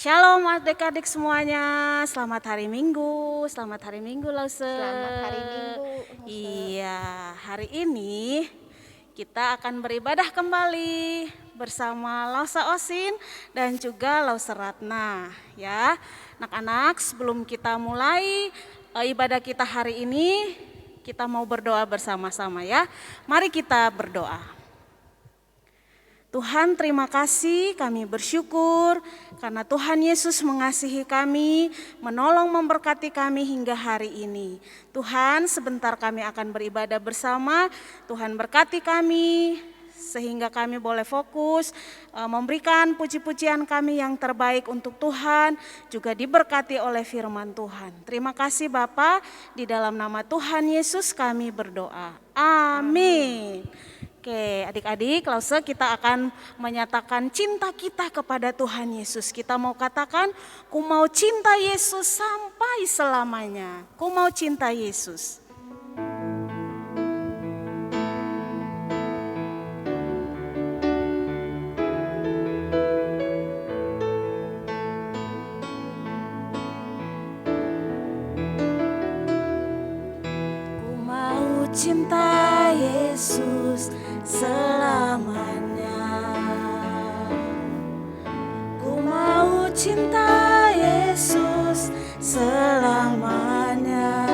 Shalom adik-adik semuanya, selamat hari Minggu Lause. Selamat hari Minggu. Iya, hari ini kita akan beribadah kembali bersama Lausa Osin dan juga Lausa Ratna. Ya, anak-anak, sebelum kita mulai ibadah kita hari ini, kita mau berdoa bersama-sama ya. Mari kita berdoa. Tuhan, terima kasih, kami bersyukur karena Tuhan Yesus mengasihi kami, menolong memberkati kami hingga hari ini. Tuhan, sebentar kami akan beribadah bersama, Tuhan berkati kami sehingga kami boleh fokus memberikan puji-pujian kami yang terbaik untuk Tuhan, juga diberkati oleh firman Tuhan. Terima kasih Bapa, di dalam nama Tuhan Yesus kami berdoa. Amin. Oke, adik-adik, Lause, kita akan menyatakan cinta kita kepada Tuhan Yesus. Kita mau katakan, ku mau cinta Yesus sampai selamanya. Ku mau cinta Yesus. Ku mau cinta Yesus selamanya. Ku mau cinta Yesus selamanya.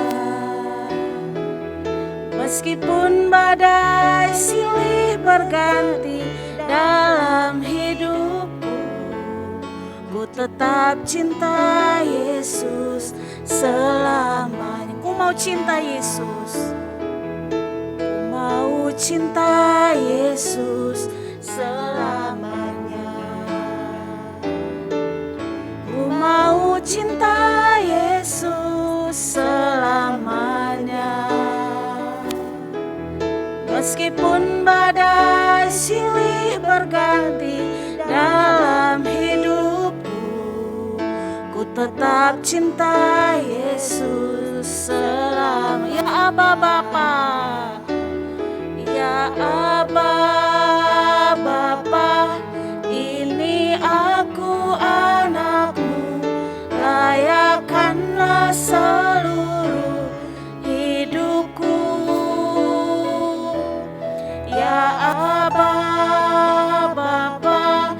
Meskipun badai silih berganti dalam hidupku, ku tetap cinta Yesus selamanya. Ku mau cinta Yesus. Mau cinta Yesus selamanya. Ku mau cinta Yesus selamanya. Meskipun badai silih berganti dalam hidupku, ku tetap cinta Yesus selamanya. Ya Aba Bapa, ya Aba Bapa, ini aku anakmu, layakkanlah seluruh hidupku. Ya Aba Bapa,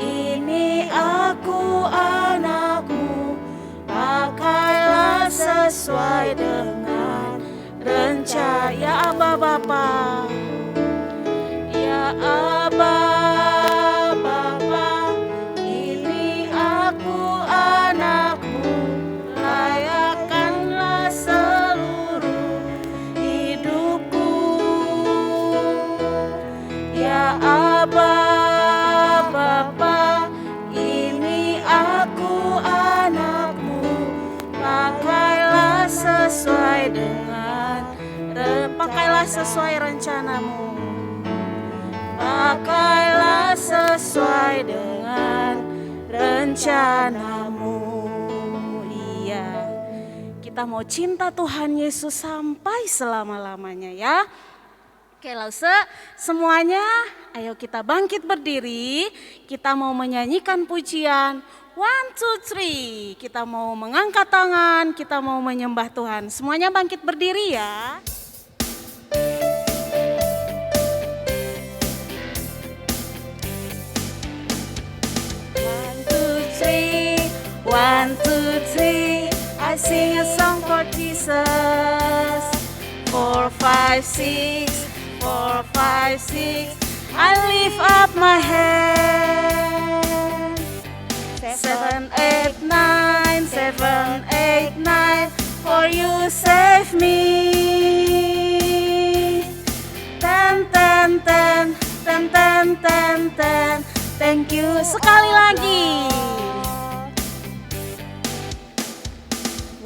ini aku anakmu, pakailah sesuai dengan rencana. Ya Aba Bapa, ya Aba Bapa, ini aku anakmu, layakkanlah seluruh hidupku. Ya Aba Bapa, ini aku anakmu, pakailah sesuai rencanamu. Pakailah sesuai dengan rencanamu. Iya, kita mau cinta Tuhan Yesus sampai selama-lamanya ya. Oke Lause, semuanya ayo kita bangkit berdiri. Kita mau menyanyikan pujian 1, 2, 3. Kita mau mengangkat tangan, kita mau menyembah Tuhan. Semuanya bangkit berdiri ya. 1, 2, 3, I sing a song for Jesus. 4, 5, 6, 4, 5, 6, I lift up my hand. 7, 8, 9, 7, 8, 9, for you save me. 10, 10, 10, 10, 10, 10, 10, thank you. Sekali lagi.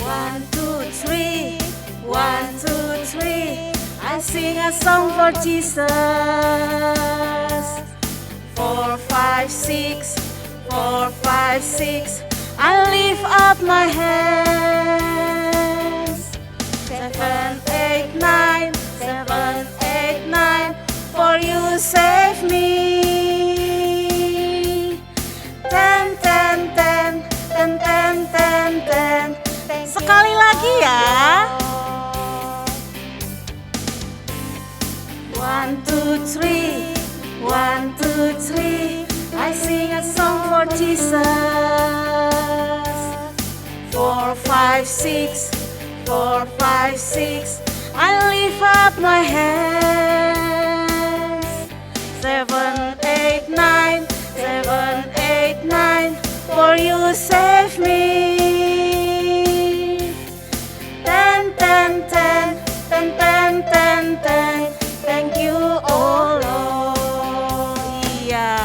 1, 2, 3, 1, 2, 3, I sing a song for Jesus. 4, 5, 6, 4, 5, 6, I lift up my hands. 7, 8, 9, 7, 8, 9, for you save me. 10, 10, 10, three. 1, 2, 3. I sing a song for Jesus. 4, 5, 6. 4, 5, 6. I lift up my hands. 7, 8, 9. 7, 8, 9. For you save me. 10, 10, 10. 10, 10, 10, 10. Thank you, oh Lord. Iya.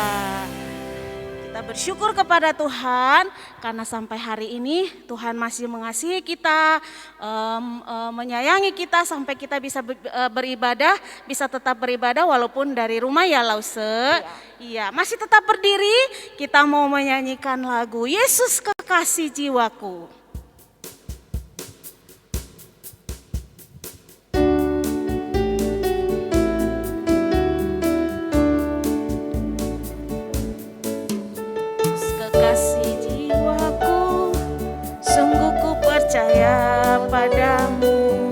Kita bersyukur kepada Tuhan karena sampai hari ini Tuhan masih mengasihi kita, menyayangi kita sampai kita bisa beribadah, bisa tetap beribadah walaupun dari rumah ya Lause. Iya, masih tetap berdiri, kita mau menyanyikan lagu Yesus Kekasih Jiwaku. Kekasih jiwaku, sungguh ku percaya padamu,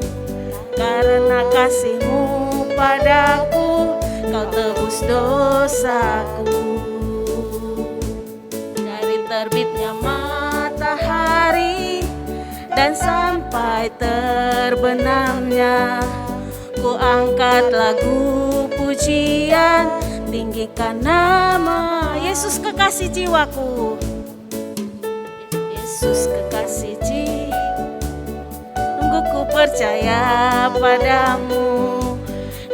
karena kasih-Mu padaku, Kau tebus dosaku. Dari terbitnya matahari dan sampai terbenamnya, ku angkat lagu pujian, tinggikan nama Yesus kekasih jiwaku. Yesus kekasih jiwaku, sungguh ku percaya padamu,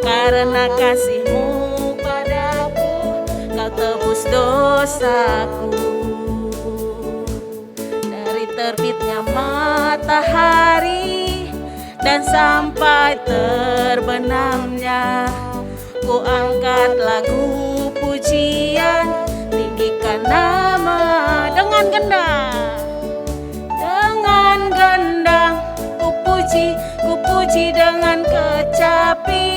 karena kasih-Mu padaku, Kau tebus dosaku. Dari terbitnya matahari dan sampai terbenamnya, ku angkat lagu pujian, tinggikan nama dengan gendang. Dengan gendang ku puji dengan kecapi.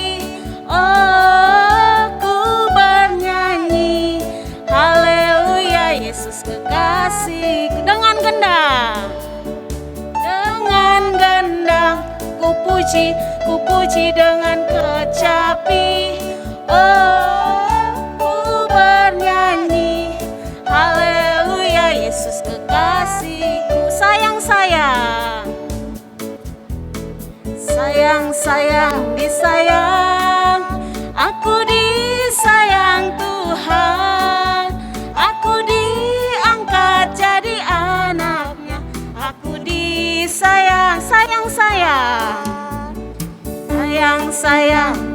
Oh, ku bernyanyi haleluya Yesus kekasihku. Dengan gendang. Dengan gendang ku puji dengan kecapi. Oh, ku bernyanyi haleluya Yesus kekasihku. Sayang, disayang, aku disayang Tuhan, aku diangkat jadi anaknya, aku disayang,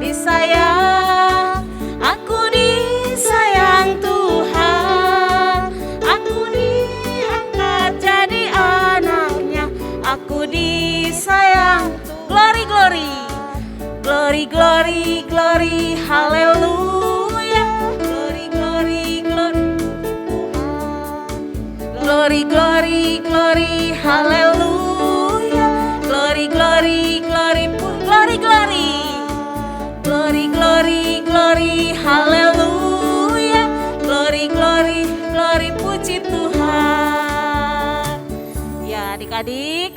disayang, aku disayang Tuhan, aku diangkat jadi anaknya, aku disayang. Glory, haleluya. Glory, haleluya. Glory, haleluya. Glory, puji Tuhan. Ya, adik-adik,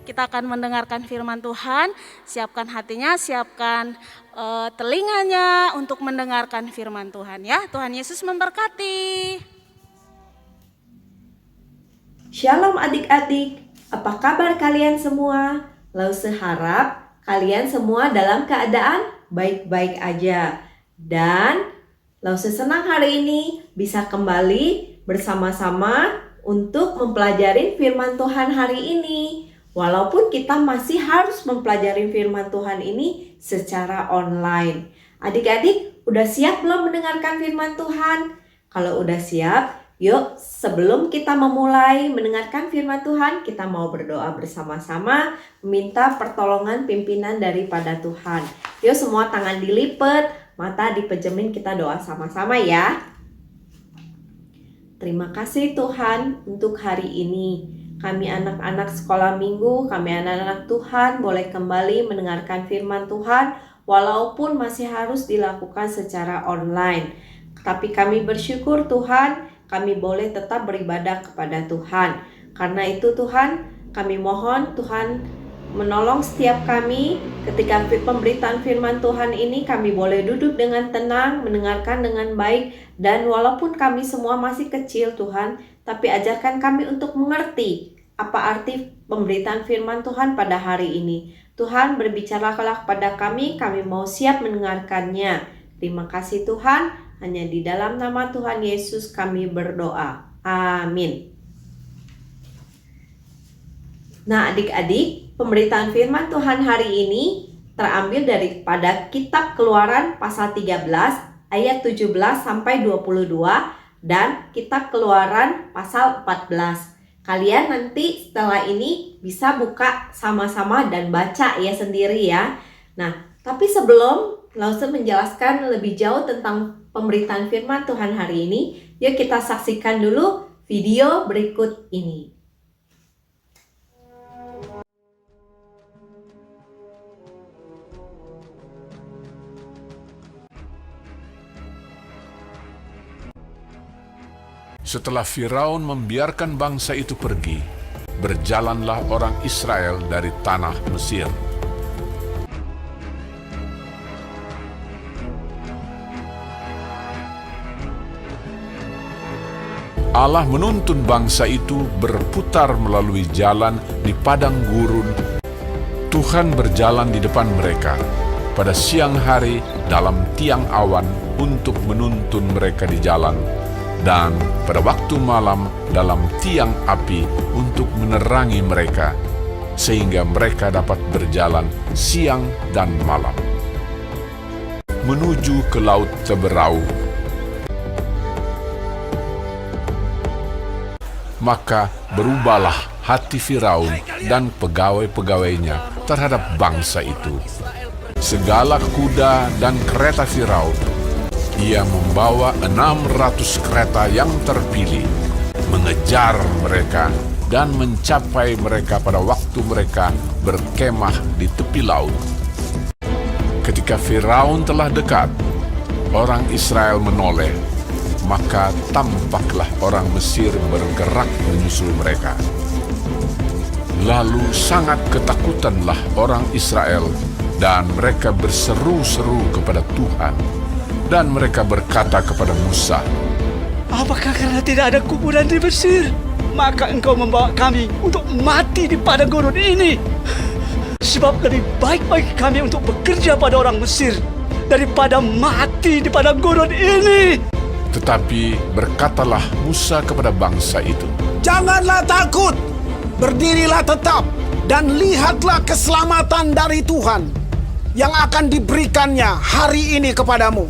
kita akan mendengarkan firman Tuhan. Siapkan hatinya, siapkan telinganya untuk mendengarkan firman Tuhan ya. Tuhan Yesus memberkati. Shalom adik-adik, apa kabar kalian semua? Lause harap kalian semua dalam keadaan baik-baik aja. Dan Lause senang hari ini bisa kembali bersama-sama untuk mempelajari firman Tuhan hari ini. Walaupun kita masih harus mempelajari firman Tuhan ini secara online. Adik-adik, udah siap belum mendengarkan firman Tuhan? Kalau udah siap, yuk sebelum kita memulai mendengarkan firman Tuhan, kita mau berdoa bersama-sama, meminta pertolongan pimpinan daripada Tuhan. Yuk semua tangan dilipat, mata dipejemin, kita doa sama-sama ya. Terima kasih Tuhan untuk hari ini. Kami anak-anak sekolah minggu, kami anak-anak Tuhan boleh kembali mendengarkan firman Tuhan walaupun masih harus dilakukan secara online. Tapi kami bersyukur Tuhan, kami boleh tetap beribadah kepada Tuhan. Karena itu Tuhan, kami mohon Tuhan menolong setiap kami ketika pemberitaan firman Tuhan ini. Kami boleh duduk dengan tenang, mendengarkan dengan baik, dan walaupun kami semua masih kecil Tuhan, tapi ajarkan kami untuk mengerti apa arti pemberitaan firman Tuhan pada hari ini. Tuhan, berbicaralah kepada kami mau siap mendengarkannya. Terima kasih Tuhan, hanya di dalam nama Tuhan Yesus kami berdoa. Amin. Nah adik-adik, pemberitaan firman Tuhan hari ini terambil daripada kitab Keluaran pasal 13 ayat 17 sampai 22 dan kitab Keluaran pasal 14. Kalian nanti setelah ini bisa buka sama-sama dan baca ya sendiri ya. Nah, tapi sebelum Lause menjelaskan lebih jauh tentang pemberitaan firman Tuhan hari ini, yuk kita saksikan dulu video berikut ini. Setelah Firaun membiarkan bangsa itu pergi, berjalanlah orang Israel dari tanah Mesir. Allah menuntun bangsa itu berputar melalui jalan di padang gurun. Tuhan berjalan di depan mereka pada siang hari dalam tiang awan untuk menuntun mereka di jalan, dan pada waktu malam dalam tiang api untuk menerangi mereka, sehingga mereka dapat berjalan siang dan malam menuju ke Laut Teberau. Maka berubahlah hati Firaun dan pegawai-pegawainya terhadap bangsa itu. Segala kuda dan kereta Firaun, ia membawa 600 kereta yang terpilih, mengejar mereka dan mencapai mereka pada waktu mereka berkemah di tepi laut. Ketika Firaun telah dekat, orang Israel menoleh, maka tampaklah orang Mesir bergerak menyusul mereka. Lalu sangat ketakutanlah orang Israel, dan mereka berseru-seru kepada Tuhan. Dan mereka berkata kepada Musa, "Apakah karena tidak ada kuburan di Mesir, maka engkau membawa kami untuk mati di padang gurun ini? Sebab lebih baik bagi kami untuk bekerja pada orang Mesir daripada mati di padang gurun ini." Tetapi berkatalah Musa kepada bangsa itu, "Janganlah takut, berdirilah tetap, dan lihatlah keselamatan dari Tuhan yang akan diberikannya hari ini kepadamu.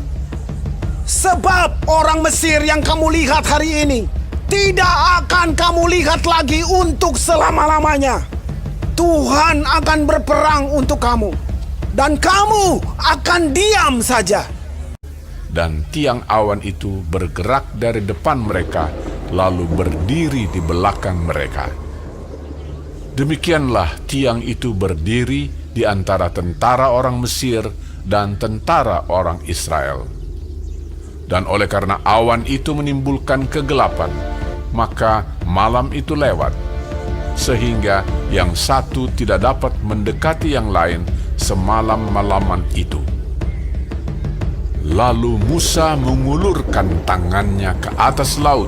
Sebab orang Mesir yang kamu lihat hari ini tidak akan kamu lihat lagi untuk selama-lamanya. Tuhan akan berperang untuk kamu, dan kamu akan diam saja." dan tiang awan itu bergerak dari depan mereka, lalu berdiri di belakang mereka. Demikianlah tiang itu berdiri di antara tentara orang Mesir dan tentara orang Israel. Dan oleh karena awan itu menimbulkan kegelapan, maka malam itu lewat, sehingga yang satu tidak dapat mendekati yang lain semalam-malaman itu. Lalu Musa mengulurkan tangannya ke atas laut,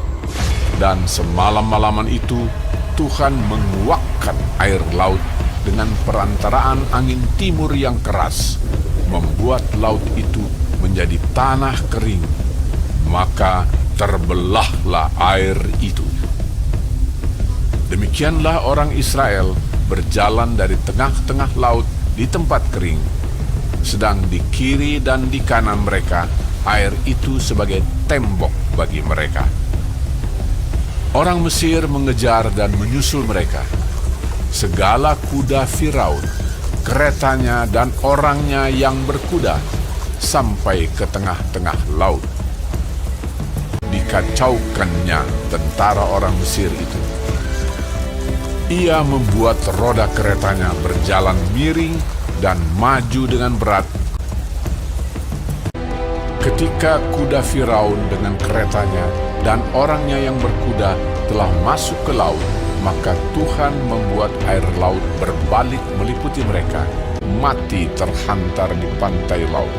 dan semalam-malaman itu Tuhan menguakkan air laut dengan perantaraan angin timur yang keras, membuat laut itu menjadi tanah kering. Maka terbelahlah air itu. Demikianlah orang Israel berjalan dari tengah-tengah laut di tempat kering, sedang di kiri dan di kanan mereka air itu sebagai tembok bagi mereka. Orang Mesir mengejar dan menyusul mereka. Segala kuda Firaun, keretanya dan orangnya yang berkuda, sampai ke tengah-tengah laut. Dikacaukannya tentara orang Mesir itu. Ia membuat roda keretanya berjalan miring dan maju dengan berat. Ketika kuda Firaun dengan keretanya dan orangnya yang berkuda telah masuk ke laut, Maka Tuhan membuat air laut berbalik meliputi mereka, mati terhantar di pantai laut.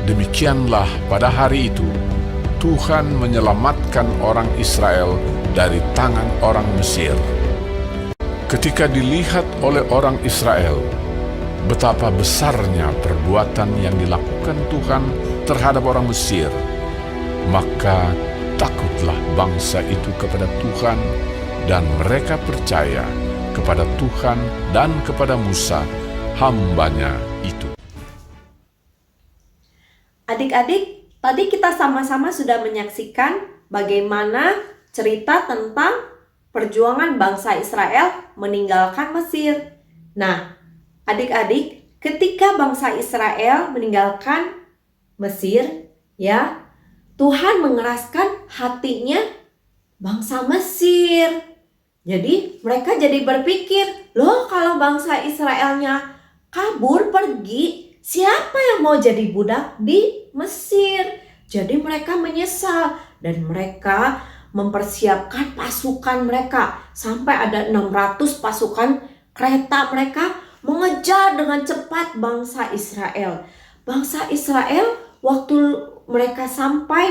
Demikianlah pada hari itu, Tuhan menyelamatkan orang Israel dari tangan orang Mesir. Ketika dilihat oleh orang Israel, betapa besarnya perbuatan yang dilakukan Tuhan terhadap orang Mesir, maka takutlah bangsa itu kepada Tuhan, dan mereka percaya kepada Tuhan dan kepada Musa, hamba-Nya itu. Adik-adik, tadi kita sama-sama sudah menyaksikan bagaimana cerita tentang perjuangan bangsa Israel meninggalkan Mesir. Nah, adik-adik, ketika bangsa Israel meninggalkan Mesir, ya, Tuhan mengeraskan hatinya bangsa Mesir. Jadi mereka jadi berpikir, loh kalau bangsa Israelnya kabur pergi, siapa yang mau jadi budak di Mesir? Jadi mereka menyesal dan mereka mempersiapkan pasukan mereka. Sampai ada 600 pasukan kereta mereka mengejar dengan cepat bangsa Israel. Bangsa Israel waktu mereka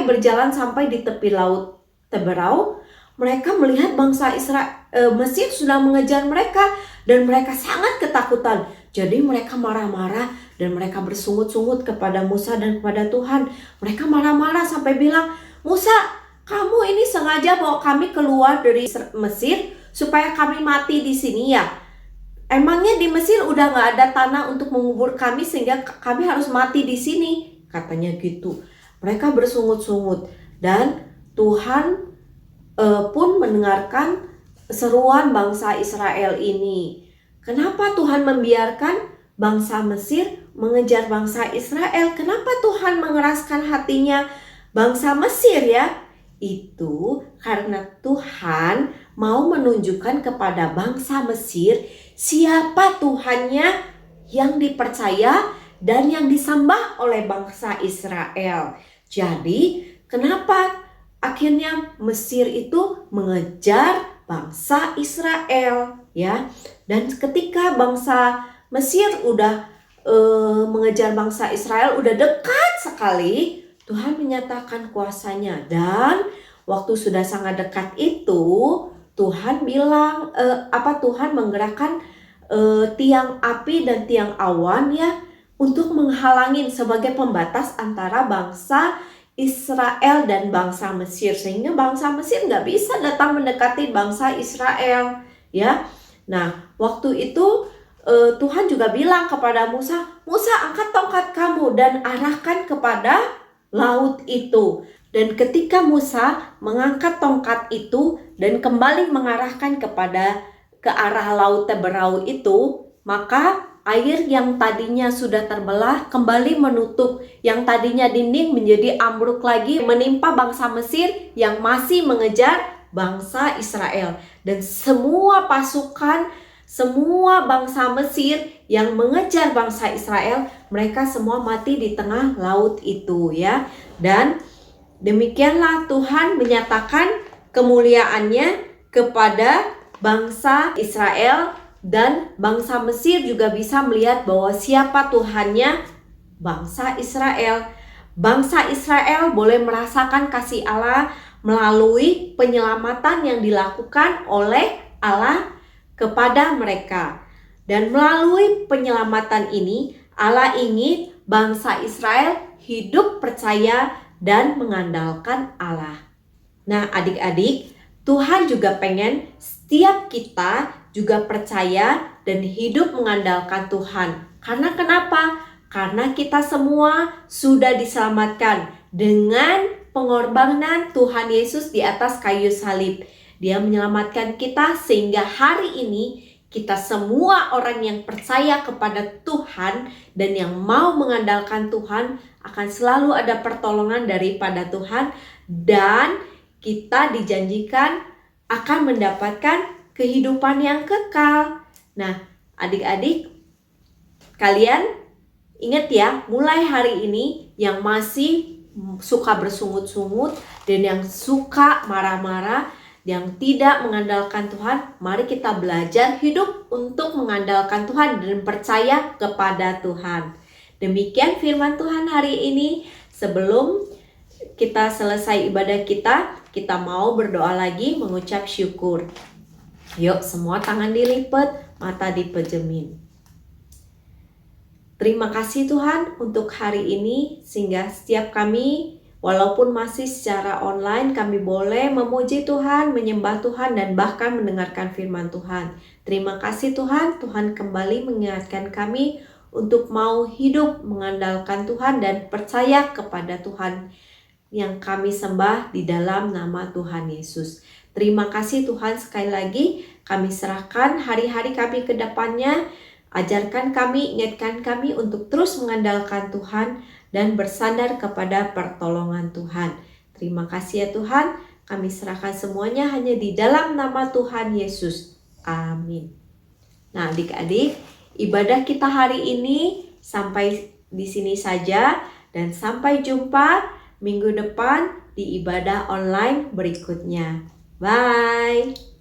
berjalan sampai di tepi laut Teberau, mereka melihat bangsa Mesir sudah mengejar mereka dan mereka sangat ketakutan. Jadi mereka marah-marah dan mereka bersungut-sungut kepada Musa dan kepada Tuhan. Mereka marah-marah sampai bilang, Musa, kamu ini sengaja bawa kami keluar dari Mesir supaya kami mati di sini ya? Emangnya di Mesir udah gak ada tanah untuk mengubur kami sehingga kami harus mati di sini? Katanya gitu. Mereka bersungut-sungut dan Tuhan pun mendengarkan seruan bangsa Israel ini. Kenapa Tuhan membiarkan bangsa Mesir mengejar bangsa Israel? Kenapa Tuhan mengeraskan hatinya bangsa Mesir ya? Itu karena Tuhan mau menunjukkan kepada bangsa Mesir siapa Tuhannya yang dipercaya dan yang disembah oleh bangsa Israel. Jadi, kenapa akhirnya Mesir itu mengejar bangsa Israel ya? Dan ketika bangsa Mesir udah mengejar bangsa Israel, udah dekat sekali, Tuhan menyatakan kuasanya. Dan waktu sudah sangat dekat itu, Tuhan bilang Tuhan menggerakkan tiang api dan tiang awan ya, untuk menghalangi sebagai pembatas antara bangsa Israel dan bangsa Mesir, sehingga bangsa Mesir nggak bisa datang mendekati bangsa Israel ya. Nah, waktu itu Tuhan juga bilang kepada Musa, angkat tongkat kamu dan arahkan kepada laut itu. Dan ketika Musa mengangkat tongkat itu dan kembali mengarahkan ke arah laut Teberau itu, maka air yang tadinya sudah terbelah kembali menutup, yang tadinya dinding menjadi ambruk lagi menimpa bangsa Mesir yang masih mengejar bangsa Israel. Dan semua pasukan, semua bangsa Mesir yang mengejar bangsa Israel, mereka semua mati di tengah laut itu ya. Dan demikianlah Tuhan menyatakan kemuliaannya kepada bangsa Israel, dan bangsa Mesir juga bisa melihat bahwa siapa Tuhannya bangsa Israel. Bangsa Israel boleh merasakan kasih Allah melalui penyelamatan yang dilakukan oleh Allah kepada mereka. Dan melalui penyelamatan ini, Allah ingin bangsa Israel hidup percaya dan mengandalkan Allah. Nah, adik-adik, Tuhan juga pengen setiap kita juga percaya dan hidup mengandalkan Tuhan. Karena kenapa? Karena kita semua sudah diselamatkan dengan pengorbanan Tuhan Yesus di atas kayu salib. Dia menyelamatkan kita sehingga hari ini kita semua orang yang percaya kepada Tuhan dan yang mau mengandalkan Tuhan akan selalu ada pertolongan daripada Tuhan, dan kita dijanjikan akan mendapatkan kehidupan yang kekal. Nah, adik-adik, kalian ingat ya, mulai hari ini yang masih suka bersungut-sungut dan yang suka marah-marah, yang tidak mengandalkan Tuhan, mari kita belajar hidup untuk mengandalkan Tuhan dan percaya kepada Tuhan. Demikian firman Tuhan hari ini. Sebelum kita selesai ibadah kita mau berdoa lagi mengucap syukur. Yuk semua tangan dilipat, mata dipejemin. Terima kasih Tuhan untuk hari ini, sehingga setiap kami walaupun masih secara online kami boleh memuji Tuhan, menyembah Tuhan, dan bahkan mendengarkan firman Tuhan. Terima kasih Tuhan, Tuhan kembali mengingatkan kami untuk mau hidup mengandalkan Tuhan dan percaya kepada Tuhan yang kami sembah di dalam nama Tuhan Yesus. Terima kasih Tuhan, sekali lagi kami serahkan hari-hari kami ke depannya. Ajarkan kami, ingatkan kami untuk terus mengandalkan Tuhan dan bersandar kepada pertolongan Tuhan. Terima kasih ya Tuhan, kami serahkan semuanya hanya di dalam nama Tuhan Yesus. Amin. Nah adik-adik, ibadah kita hari ini sampai di sini saja dan sampai jumpa minggu depan di ibadah online berikutnya. Bye.